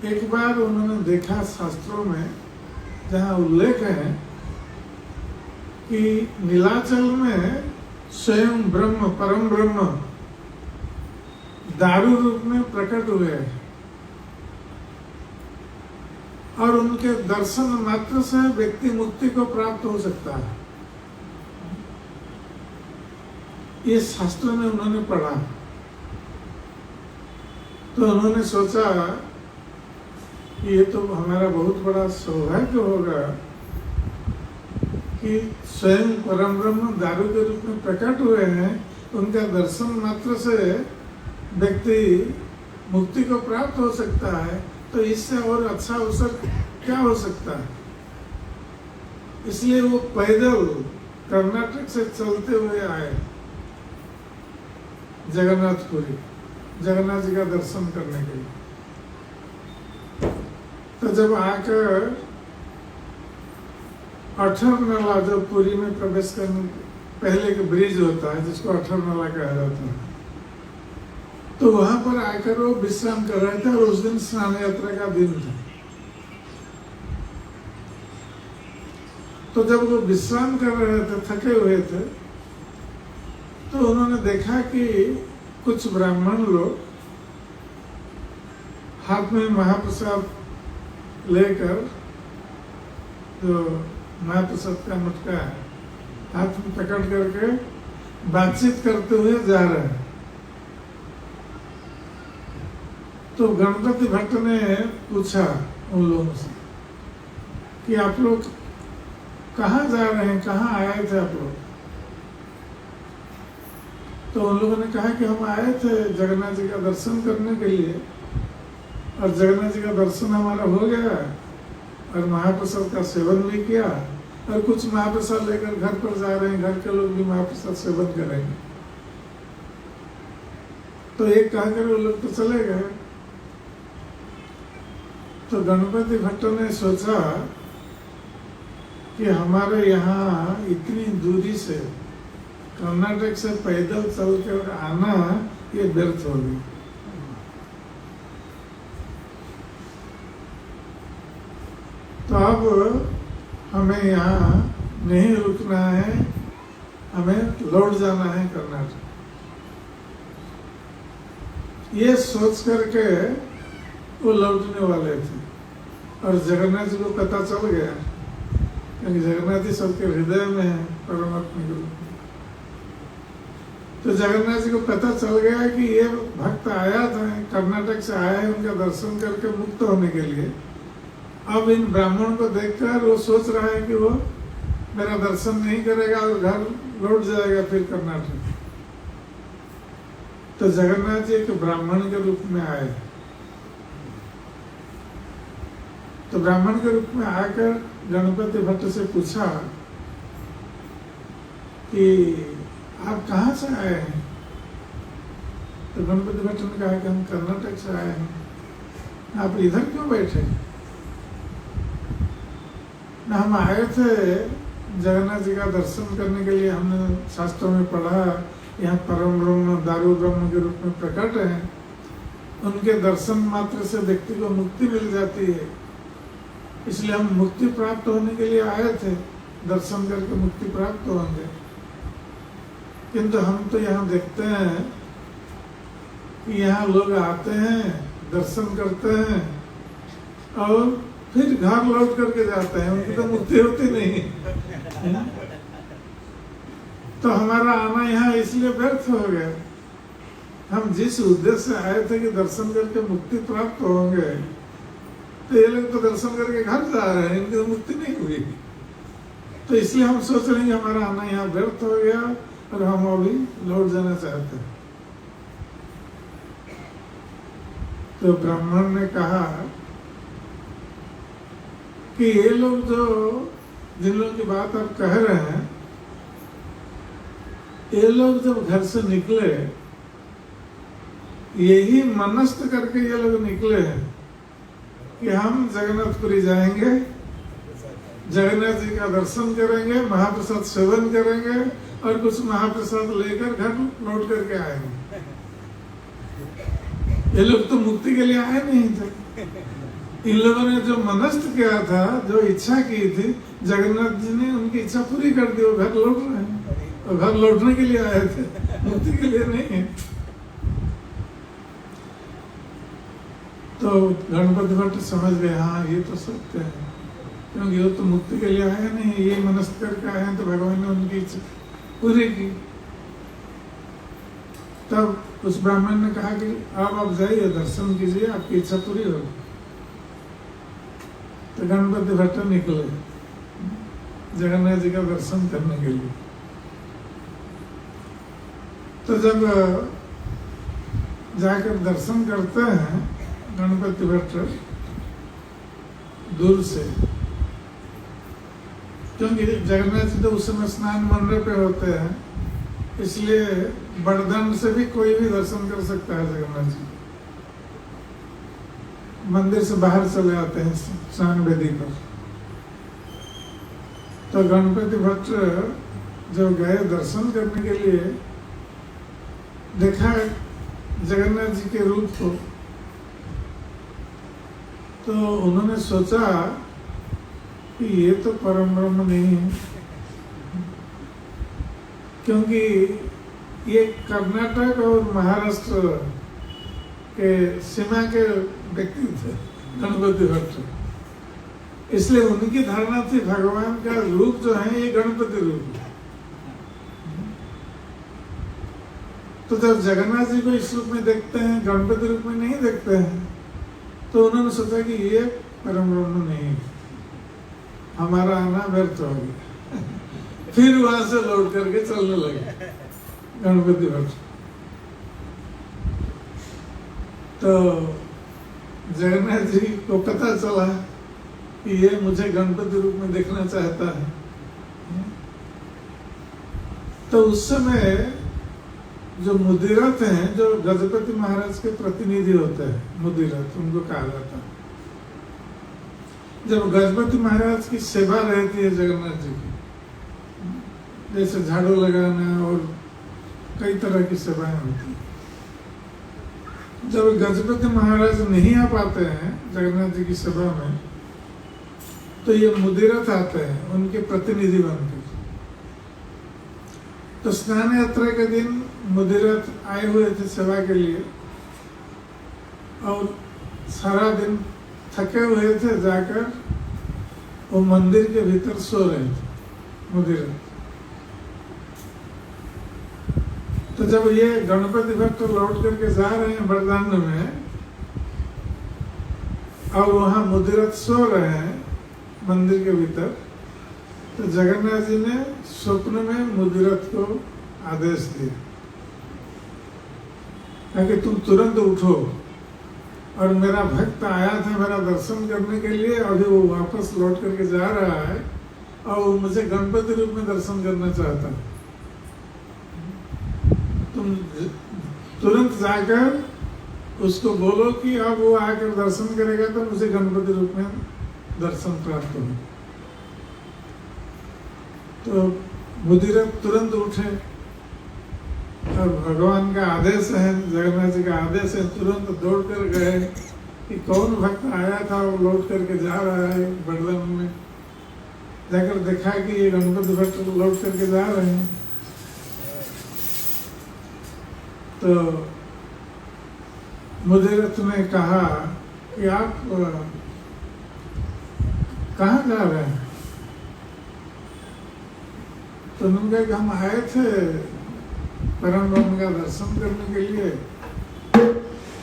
S1: एक बार उन्होंने देखा शास्त्रों में, जहाँ उल्लेख है कि नीलाचल में स्वयं ब्रह्म, परम ब्रह्म दारू रूप में प्रकट हुए हैं, और उनके दर्शन मात्र से व्यक्ति मुक्ति को प्राप्त हो सकता है। ये शास्त्र में उन्होंने पढ़ा। तो उन्होंने सोचा कि ये तो हमारा बहुत बड़ा सौभाग्य होगा कि स्वयं परम ब्रह्म दारू के रूप में प्रकट हुए हैं, उनका दर्शन मात्र से व्यक्ति मुक्ति को प्राप्त हो सकता है। तो इससे और अच्छा अवसर क्या हो सकता है। इसलिए वो पैदल कर्नाटक से चलते हुए आए जगन्नाथपुरी, जगन्नाथ जी का दर्शन करने के लिए। तो जब आकर अठरनला, जो पुरी में प्रवेश करने पहले का ब्रिज होता है, जिसको अठरनला कहा जाता है, तो वहां पर आकर वो विश्राम कर रहे थे। और उस दिन स्नान यात्रा का दिन था। तो जब वो विश्राम कर रहे थे, थके हुए थे, तो उन्होंने देखा कि कुछ ब्राह्मण लोग हाथ में महाप्रसाद लेकर, जो महाप्रसाद का मटका है, हाथ में पकड़ करके बातचीत करते हुए जा रहे हैं। तो गणपति भट्ट ने पूछा उन लोगों से कि आप लोग कहाँ जा रहे हैं, कहाँ आए थे आप लोग? तो उन लोगों ने कहा कि हम आए थे जगन्नाथ जी का दर्शन करने के लिए, और जगन्नाथ जी का दर्शन हमारा हो गया, और महाप्रसाद का सेवन भी किया, और कुछ महाप्रसाद लेकर घर पर जा रहे हैं, घर के लोग भी महाप्रसाद सेवन करेंगे। तो एक कहकर वो लोग तो चले गए। तो गणपति भट्ट ने सोचा कि हमारे यहाँ इतनी दूरी से, कर्नाटक से पैदल चलकर आना, ये व्यर्थ हो गई। तो अब हमें यहाँ नहीं रुकना है, हमें लौट जाना है कर्नाटक। ये सोच करके वो लौटने वाले थे, और जगन्नाथ जी को पता चल गया, क्योंकि जगन्नाथ जी सबके हृदय में है, परमात्मा के रूप में। तो जगन्नाथ जी को पता चल गया कि ये भक्त आया था, कर्नाटक से आया है उनका दर्शन करके मुक्त होने के लिए। अब इन ब्राह्मणों को देखकर वो सोच रहा है कि वो मेरा दर्शन नहीं करेगा और घर लौट जाएगा फिर कर्नाटक। तो जगन्नाथ जी एक ब्राह्मण के रूप में आए। तो ब्राह्मण के रूप में आकर गणपति भट्ट से पूछा कि आप कहाँ से आए हैं? तो गणपति भट्ट ने कहा कि हम कर्नाटक से आए हैं। आप इधर क्यों बैठे? ना हम आए थे जगन्नाथ जी का दर्शन करने के लिए। हमने शास्त्रों में पढ़ा यहाँ परम ब्रह्म दारू ब्रह्म के रूप में प्रकट है, उनके दर्शन मात्र से व्यक्ति को मुक्ति मिल जाती है, इसलिए हम मुक्ति प्राप्त होने के लिए आए थे, दर्शन करके मुक्ति प्राप्त होंगे। किंतु हम तो यहाँ देखते हैं कि यहाँ लोग आते हैं, दर्शन करते हैं और फिर घर लौट करके जाते हैं, उनकी तो मुक्ति होती नहीं। तो हमारा आना यहाँ इसलिए व्यर्थ हो गया। हम जिस उद्देश्य से आए थे कि दर्शन करके मुक्ति प्राप्त होंगे, तो ये लोग तो दर्शन करके घर जा रहे हैं, इनकी तो मुक्ति नहीं हुई। तो इसलिए हम सोच रहे हैं कि हमारा आना यहाँ व्यर्थ हो गया और हम अभी लौट जाना चाहते हैं। तो ब्राह्मण ने कहा कि ये लोग जो जिन लोगों की बात आप कह रहे हैं, ये लोग जब घर से निकले, यही मनस्थ करके ये लोग निकले हैं कि हम जगन्नाथपुरी जाएंगे, जगन्नाथ जी का दर्शन करेंगे, महाप्रसाद सेवन करेंगे और कुछ महाप्रसाद लेकर घर लौट करके आएंगे। ये लोग तो मुक्ति के लिए आए नहीं थे। इन लोगों ने जो मनस्थ किया था, जो इच्छा की थी, जगन्नाथ जी ने उनकी इच्छा पूरी कर दी। वो घर लौट रहे हैं और घर लौटने के लिए आए थे, मुक्ति के लिए नहीं। तो गणपति भट्ट समझ गए, हाँ ये तो सत्य है, क्योंकि वो तो मुक्ति के लिए आए नहीं, ये मनस्थ करके आए हैं, तो भगवान ने उनकी इच्छा पूरी की। तब उस ब्राह्मण ने कहा कि आप जाइए, दर्शन कीजिए, आपकी इच्छा पूरी होगी। तो गणपति भट्ट निकले जगन्नाथ जी का दर्शन करने के लिए। तो जब जाकर दर्शन करते हैं गणपति भट्ट दूर से, क्योंकि जगन्नाथ जी तो उस समय स्नान मंडप पे होते हैं, इसलिए बड़दंड से भी कोई भी दर्शन कर सकता है जगन्नाथ जी। मंदिर से बाहर चले आते हैं स्नान वेदी पर। तो गणपति भट्ट जब गए दर्शन करने के लिए, देखा जगन्नाथ जी के रूप को, तो उन्होंने सोचा कि ये तो परम ब्रह्म नहीं है, क्योंकि ये कर्नाटक और महाराष्ट्र के सीमा के व्यक्ति थे गणपति भट्ट। इसलिए उनकी धारणा थी भगवान का रूप जो है ये गणपति रूप है। तो जब जगन्नाथ जी को इस रूप में देखते हैं, गणपति रूप में नहीं देखते हैं, तो उन्होंने सोचा कि ये परम ब्रह्म नहीं है, हमारा आना व्यर्थ हो गया। फिर वहां से लौट करके चलने लगे गणपति भट्ट। तो जगन्नाथ जी को पता चला कि ये मुझे गणपति रूप में देखना चाहता है। तो उस समय जो मुदिरथ हैं, जो गजपति महाराज के प्रतिनिधि होते हैं, मुदिरथ उनको कहा जाता है। जब गजपति महाराज की सेवा रहती है जगन्नाथ जी की, जैसे झाड़ू लगाना और कई तरह की सेवाएं होती हैं, जब गजपति महाराज नहीं आ पाते हैं जगन्नाथ जी की सेवा में, तो ये मुदिरथ आते हैं उनके प्रतिनिधि बनकर। तो स्नान यात्रा के दिन मुदिरथ आए हुए थे सेवा के लिए, और सारा दिन थके हुए थे, जाकर वो मंदिर के भीतर सो रहे थे मुदिरथ। तो जब ये गणपति भट्ट लौट करके जा रहे हैं बड़दांड में, और वहां मुदिरथ सो रहे हैं मंदिर के भीतर, तो जगन्नाथ जी ने स्वप्न में मुदिरथ को आदेश दिया कि तुम तुरंत उठो, और मेरा भक्त आया था मेरा दर्शन करने के लिए, अभी वो वापस लौट करके जा रहा है और वो मुझे गणपति रूप में दर्शन करना चाहता है। तुम तुरंत जाकर उसको बोलो कि अब वो आकर दर्शन करेगा तो मुझे गणपति रूप में दर्शन प्राप्त हो। तो मुदिरथ तुरंत उठे और भगवान का आदेश है, जगन्नाथ जी का आदेश है, तुरंत दौड़ कर गए कि कौन भक्त आया था वो लौट करके जा रहा है। बड़वन में जाकर देखा कि ये गणपति भक्त लौट करके जा रहे हैं। तो मुदिरथ ने कहा कि आप कहाँ जा रहे हैं? तो उन्होंने कहा कि हम आए थे परम ब्रह्म का दर्शन करने के लिए,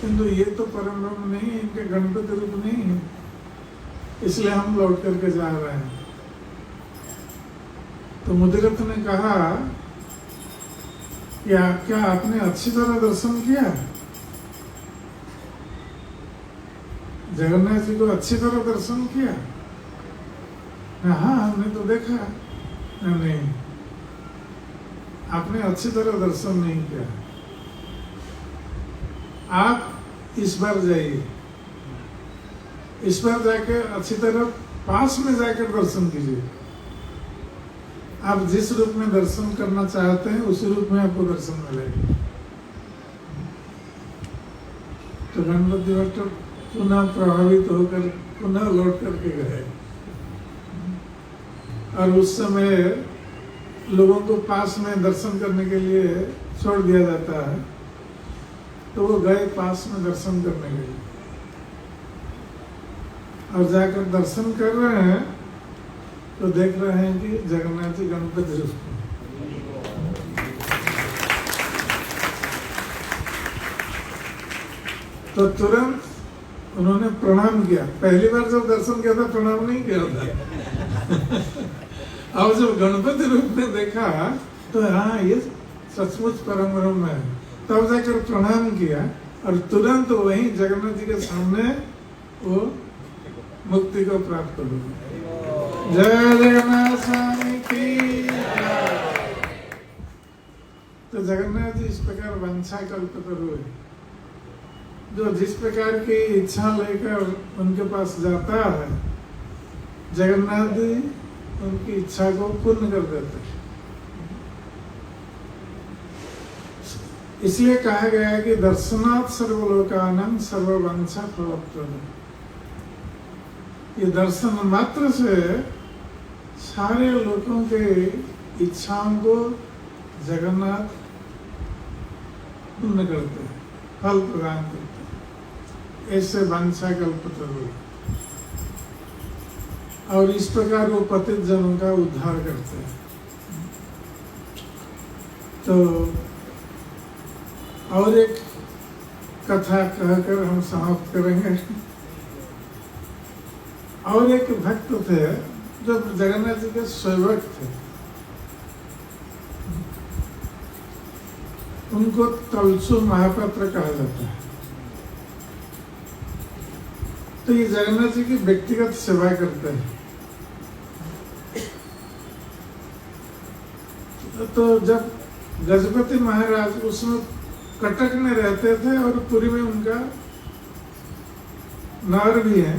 S1: किंतु ये तो परम ब्रह्म नहीं है, इनके गणपति रूप नहीं है, इसलिए हम लौट करके जा रहे हैं। तो मुदिरथ ने कहा कि क्या आपने अच्छी तरह दर्शन किया? जगन्नाथ जी को अच्छी तरह दर्शन किया? हाँ, हमने तो देखा। नहीं, आपने अच्छी तरह दर्शन नहीं किया। आप इस बार जाइए, इस बार जाकर अच्छी तरह पास में जाकर दर्शन कीजिए। आप जिस रूप में दर्शन करना चाहते हैं उसी रूप में आपको दर्शन मिलेगा। तो गणपति भट्ट पुनः प्रभावित होकर पुनः लौट करके गए। और उस समय लोगों को पास में दर्शन करने के लिए छोड़ दिया जाता है, तो वो गए पास में दर्शन करने के लिए। और जाकर दर्शन कर रहे हैं तो देख रहे हैं कि जगन्नाथ जी गणपति रूप में। तो तुरंत उन्होंने प्रणाम किया। पहली बार जब दर्शन किया था प्रणाम नहीं किया था। अब जब गणपति रूप में देखा तो हाँ, ये सचमुच परम ब्रह्म है, तब जाकर प्रणाम किया और तुरंत वहीं जगन्नाथ जी के सामने वो मुक्ति को प्राप्त हो गया। जय जगन्नाथ स्वामी की। तो जगन्नाथ जी इस प्रकार वंशा कल्पतरु हुए, जो जिस प्रकार की इच्छा लेकर उनके पास जाता है, जगन्नाथ जी उनकी इच्छा को पूर्ण कर देते हैं। इसलिए कहा गया है कि दर्शनात् सर्वलोकानां सर्ववांछा फलप्रदम्। ये दर्शन मात्र से सारे लोगों के इच्छाओं को जगन्नाथ पूर्ण करते हैं, फल प्रदान करते हैं। ऐसे वांछा कल्पतरु। और इस प्रकार वो पतित जनों का उद्धार करते हैं। तो और एक कथा कहकर हम समाप्त करेंगे। और एक भक्त थे जो जगन्नाथ जी के सेवक थे, उनको तलसु महापात्र कहा जाता है। तो ये जगन्नाथ जी की व्यक्तिगत सेवा करते हैं। तो जब गजपति महाराज उसमें कटक में रहते थे और पुरी में उनका नगर भी है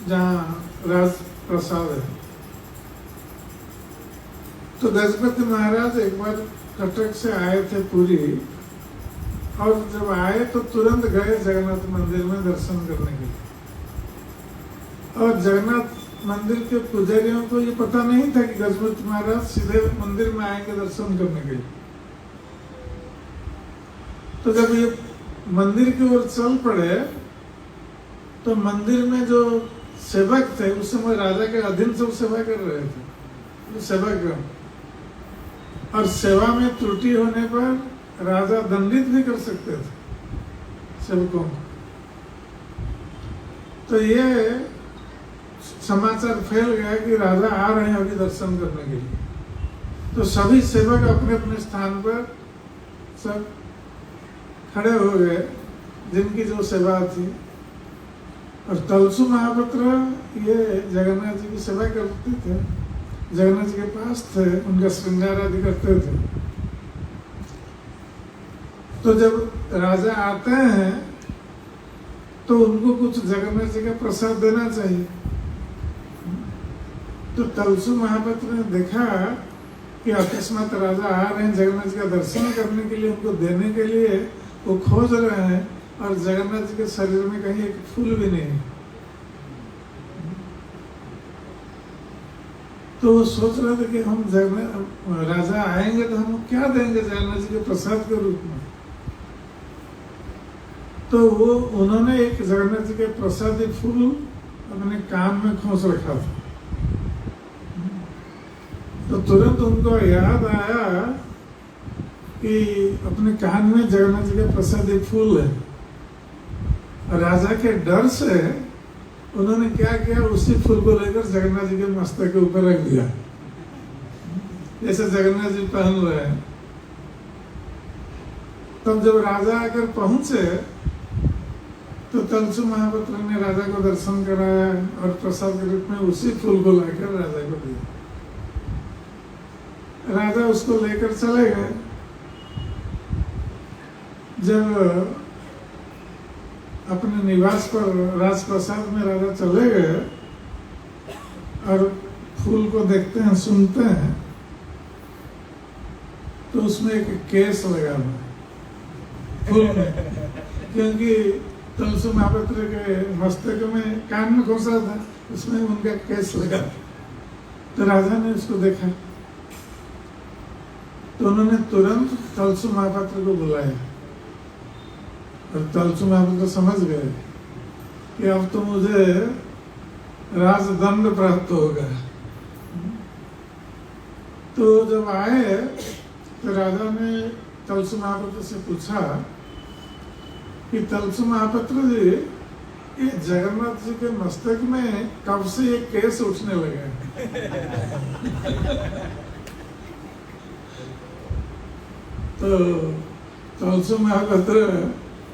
S1: जहाँ राज प्रसाद है। तो गजपति महाराज एक बार कटक से आए थे पुरी, और जब आए तो तुरंत गए जगन्नाथ मंदिर में दर्शन करने के लिए। और जगन्नाथ मंदिर के पुजारियों को ये पता नहीं था कि गजपति महाराज सीधे मंदिर में आएंगे दर्शन करने के लिए। तो जब ये मंदिर की ओर चल पड़े तो मंदिर में जो सेवक थे, उस समय राजा के अधीन सब सेवा कर रहे थे, सेवक। और सेवा में त्रुटि होने पर राजा दंडित भी कर सकते थे सेवकों को। तो ये समाचार फैल गया कि राजा आ रहे हैं अभी दर्शन करने के लिए। तो सभी सेवक अपने अपने स्थान पर सब खड़े हो गए, जिनकी जो सेवा थी। और तलसु महापात्र ये जगन्नाथ जी की सेवा करते थे, जगन्नाथ जी के पास थे, उनका श्रृंगार आदि करते थे। तो जब राजा आते हैं तो उनको कुछ जगन्नाथ जी का प्रसाद देना चाहिए। तो तलसु महापात्र ने देखा कि अकस्मात राजा आ रहे हैं जगन्नाथ जी का दर्शन करने के लिए, उनको देने के लिए वो खोज रहे हैं, और जगन्नाथ जी के शरीर में कहीं एक फूल भी नहीं है। तो वो सोच रहे थे कि हम राजा आएंगे तो हम क्या देंगे जगन्नाथ जी के प्रसाद के रूप में। तो वो उन्होंने एक जगन्नाथ जी के प्रसादी फूल अपने कान में खोस रखा था। तो तुरंत उनको याद आया कि अपने कान में जगन्नाथ जी का प्रसादी फूल है। राजा के डर से उन्होंने क्या किया, उसी फूल को लेकर जगन्नाथ जी के मस्तक के ऊपर रख दिया, जैसे जगन्नाथ जी पहन रहे हैं। तब जब राजा आकर पहुंचे तो तलसु महापात्र ने राजा को दर्शन कराया और प्रसाद के रूप में उसी फूल को लाकर राजा को दिया। राजा उसको लेकर चले गए। जब अपने निवास पर राजप्रसाद में राजा चले गए और फूल को देखते हैं, सुनते हैं, तो उसमें एक केस लगा हुआ फूल में, क्योंकि तलसु महापात्र के मस्तक में कान में घुसा था, उसमें उनका केस लगा। तो राजा ने उसको देखा तो उन्होंने तुरंत तलसु महापात्र को बुलाया, और तलसु महापात्र समझ गए कि अब तो मुझे राजदंड प्राप्त होगा। तो जब आए तो राजा ने तलसु महापात्र से पूछा कि तलसु महापात्र जी, ये जगन्नाथ जी के मस्तक में कब से ये केस उठने लगे? तो तलसु महापात्र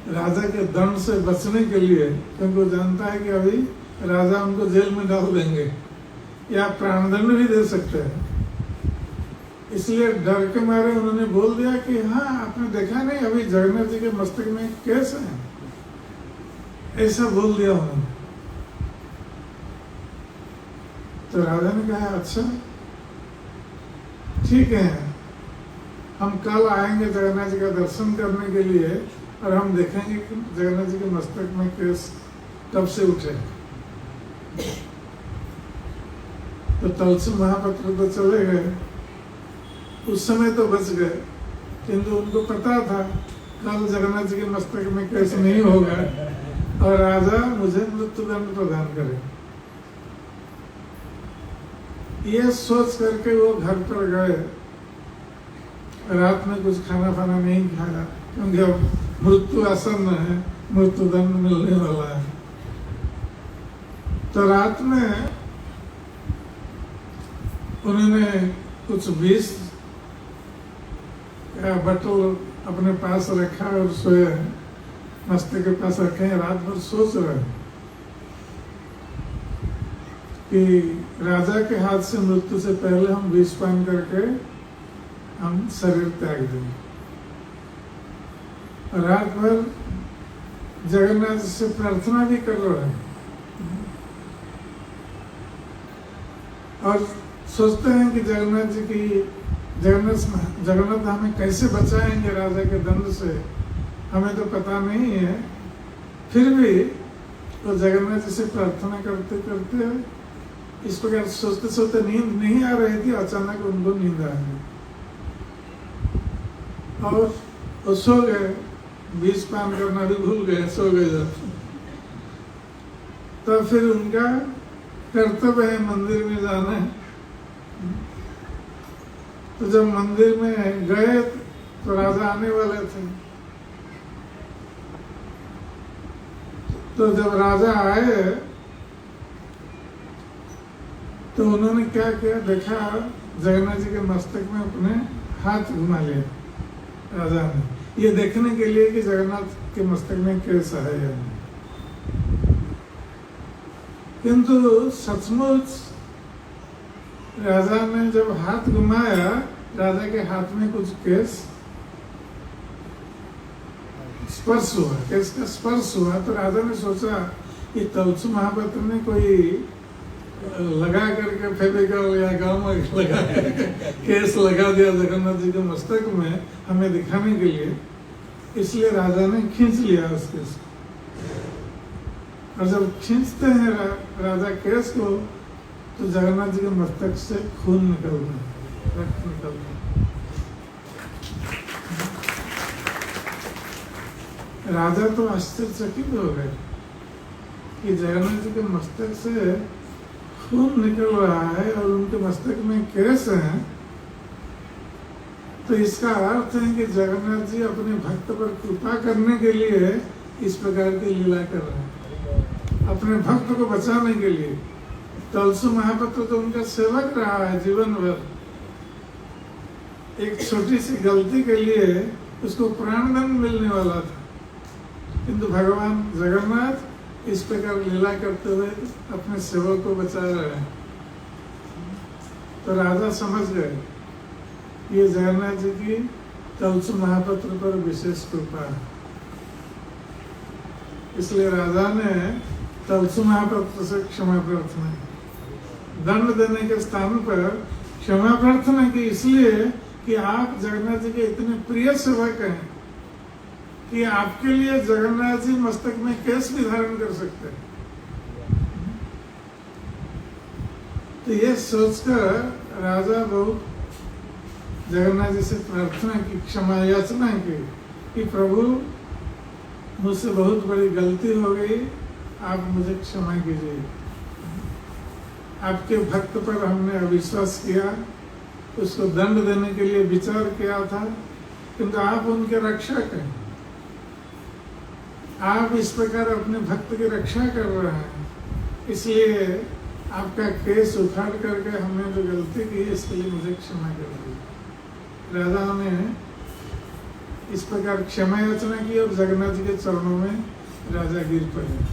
S1: राजा के दंड से बचने के लिए, क्योंकि वो जानता है कि अभी राजा उनको जेल में डाल देंगे या प्राणदंड भी दे सकते हैं, इसलिए डर के मारे उन्होंने बोल दिया कि हाँ, आपने देखा नहीं अभी जगन्नाथ जी के मस्तक में केस है, ऐसा बोल दिया उन्होंने। तो राजा ने कहा अच्छा ठीक है, हम कल आएंगे जगन्नाथ जी का दर्शन करने के लिए और हम देखेंगे कि जगन्नाथ जी के मस्तक में केस कब से उठे। तो तलसु महापात्र तो चले गए, उस समय तो बच गए, किंतु उनको पता था कल जगन्नाथ जी के मस्तक में केस नहीं होगा और राजा मुझे मृत्युदंड प्रदान करे। ये सोच करके वो घर पर गए। रात में कुछ खाना फाना नहीं खाया, क्योंकि अब मृत्यु आसन्न है, मृत्युदंड मिलने वाला है। तो रात में उन्होंने कुछ 20 बटल अपने पास रखा और सोए, मस्तक के पास रखे हैं। रात भर सोच रहे कि राजा के हाथ से मृत्यु से पहले हम विष पान करके हम शरीर त्याग देंगे। रात भर जगन्नाथ से प्रार्थना भी कर रहे हैं और सोचते हैं कि जगन्नाथ हमें कैसे बचाएंगे राजा के दंड से, हमें तो पता नहीं है। फिर भी तो जगन्नाथ जी से प्रार्थना करते करते इस प्रकार सोचते सोचते नींद नहीं आ रही थी, अचानक उनको नींद आ गई और वो सो गए। बीज पान करना भी भूल गए, सो गए जब। तो फिर उनका कर्तव्य है मंदिर में जाना है। तो जब मंदिर में गए तो राजा आने वाले थे। तो जब राजा आए तो उन्होंने क्या किया, देखा जगन्नाथ जी के मस्तक में अपने हाथ घुमा लिया राजा ने, ये देखने के लिए कि जगन्नाथ के मस्तक में कैसा है या नहीं। किंतु सचमुच राजा ने जब हाथ घुमाया, राजा के हाथ में कुछ केस स्पर्श हुआ, केस का स्पर्श हुआ, तो राजा ने सोचा कि तलसु महापात्र ने कोई लगा करके फेविकॉल या गम लगा करके केस लगा दिया जगन्नाथ जी के मस्तक में हमें दिखाने के लिए, इसलिए राजा ने खींच लिया उस केस को। और जब खींचते हैं राजा केस को, तो जगन्नाथ जी के मस्तक से खून निकलता है, रक्त निकलता है। राजा तो आश्चर्यचकित हो गए कि जगन्नाथ जी के मस्तक से खून निकल रहा है और उनके मस्तक में केस हैं, तो इसका अर्थ है कि जगन्नाथ जी अपने भक्त पर कृपा करने के लिए इस प्रकार की लीला कर रहे हैं, अपने भक्त को बचाने के लिए। तलसु महापात्र तो उनका सेवक रहा है जीवन भर, एक छोटी सी गलती के लिए उसको प्राणदंड मिलने वाला था, किंतु भगवान जगन्नाथ इस प्रकार लीला करते हुए अपने सेवक को बचा रहे हैं। तो राजा समझ गए ये जगन्नाथ जी की तलसु महापात्र पर विशेष कृपा है, इसलिए राजा ने तलसु महापात्र से क्षमा प्रार्थना, दंड देने के स्थान पर क्षमा प्रार्थना की, इसलिए कि आप जगन्नाथ जी के इतने प्रिय सेवक हैं कि आपके लिए जगन्नाथ जी मस्तक में केस भी धारण कर सकते हैं। तो ये सोचकर राजा बहुत जगन्नाथ जी से प्रार्थना की, क्षमा याचना की कि प्रभु मुझसे बहुत बड़ी गलती हो गई, आप मुझे क्षमा कीजिए। आपके भक्त पर हमने अविश्वास किया, उसको दंड देने के लिए विचार किया था, किंतु आप उनके रक्षक हैं, आप इस प्रकार अपने भक्त की रक्षा कर रहे हैं, इसलिए आपका केस उखाड़ करके हमने जो गलती की इसके लिए मुझे क्षमा कर दी। राजा ने इस प्रकार क्षमा याचना की और जगन्नाथ जी के चरणों में राजा गिर पड़े।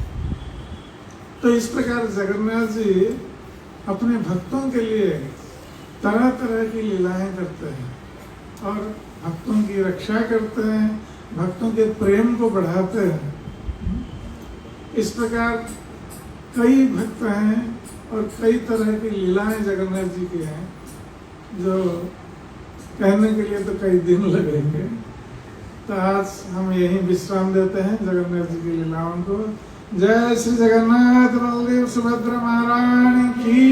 S1: तो इस प्रकार जगन्नाथ जी अपने भक्तों के लिए तरह तरह की लीलाएं करते हैं और भक्तों की रक्षा करते हैं, भक्तों के प्रेम को बढ़ाते हैं। इस प्रकार कई भक्त हैं और कई तरह की लीलाएं जगन्नाथ जी की हैं, जो कहने के लिए तो कई दिन लगेंगे। तो आज हम यही विश्राम देते हैं जगन्नाथ जी की लीलाओं को। जय श्री जगन्नाथ बलदेव सुभद्रा महारानी की